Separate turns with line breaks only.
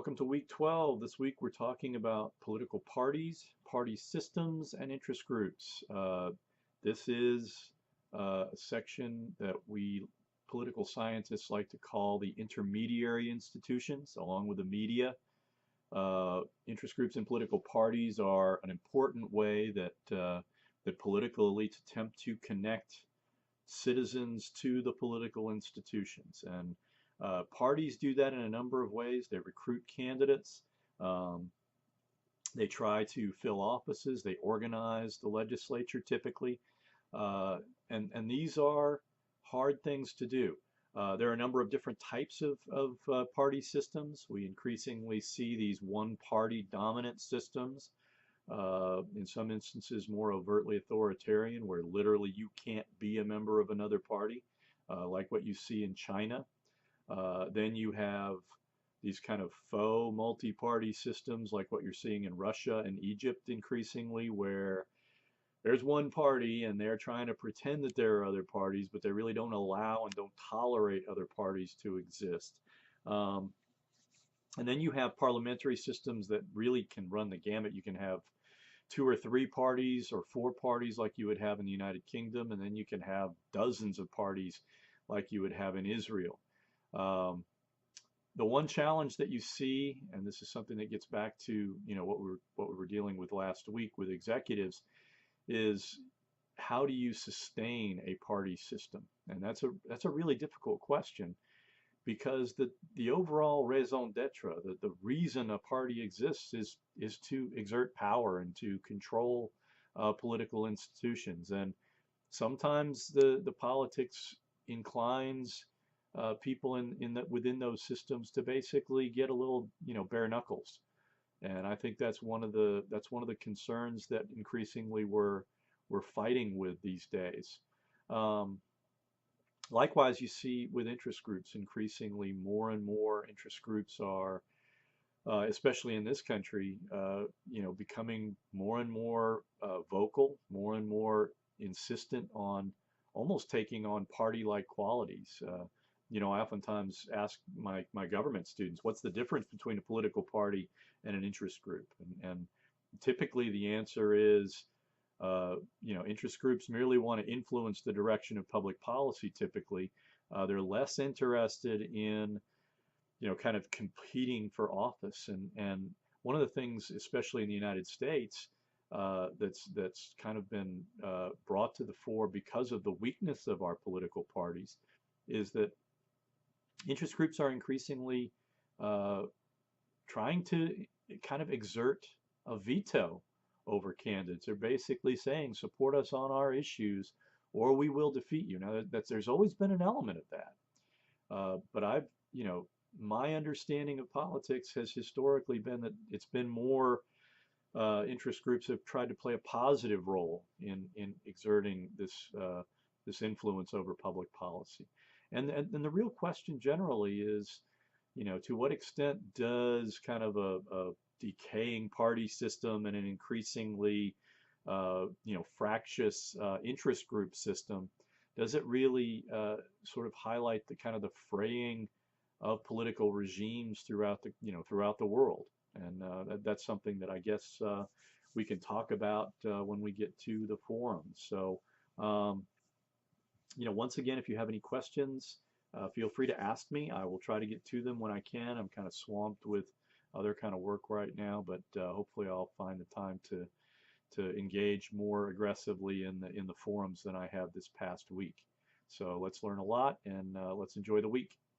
Welcome to week 12. This week we're talking about political parties, party systems, and interest groups. This is a section that we political scientists like to call the intermediary institutions, along with the media. Interest groups and political parties are an important way that political elites attempt to connect citizens to the political institutions. And parties do that in a number of ways. They recruit candidates. Um, they try to fill offices. They organize the legislature typically. Uh, and these are hard things to do. There are a number of different types of party systems. We increasingly see these one-party dominant systems, in some instances more overtly authoritarian, where literally you can't be a member of another party, like what you see in China. Then you have these kind of faux multi-party systems like what you're seeing in Russia and Egypt increasingly, where there's one party and they're trying to pretend that there are other parties, but they really don't allow and don't tolerate other parties to exist. Um, and then you have parliamentary systems that really can run the gamut. You can have two or three parties or four parties like you would have in the United Kingdom, and then you can have dozens of parties like you would have in Israel. Um, the one challenge that you see, and this is something that gets back to what we were dealing with last week with executives, is how do you sustain a party system? And that's a really difficult question because the overall raison d'etre, the reason a party exists is to exert power and to control political institutions. And sometimes the politics inclines people within those systems to basically get a little, bare knuckles. And I think that's one of the concerns that increasingly we're fighting with these days. Um, Likewise, you see with interest groups, increasingly more and more interest groups are, especially in this country, becoming more and more vocal, more and more insistent on almost taking on party-like qualities. I oftentimes ask my government students, what's the difference between a political party and an interest group? And typically the answer is, interest groups merely want to influence the direction of public policy typically. They're less interested in, kind of competing for office. And one of the things, especially in the United States, that's kind of been brought to the fore because of the weakness of our political parties is that interest groups are increasingly uh, trying to kind of exert a veto over candidates. They're basically saying, support us on our issues or we will defeat you. Now, there's always been an element of that. But my understanding of politics has historically been that it's been more interest groups have tried to play a positive role in exerting this influence over public policy. And the real question generally is, to what extent does kind of a decaying party system and an increasingly, fractious interest group system, does it really sort of highlight the kind of the fraying of political regimes throughout the world? And that's something that I guess we can talk about when we get to the forums. So, once again, if you have any questions, feel free to ask me. I will try to get to them when I can. I'm kind of swamped with other kind of work right now, but hopefully I'll find the time to engage more aggressively in the forums than I have this past week. So let's learn a lot and let's enjoy the week.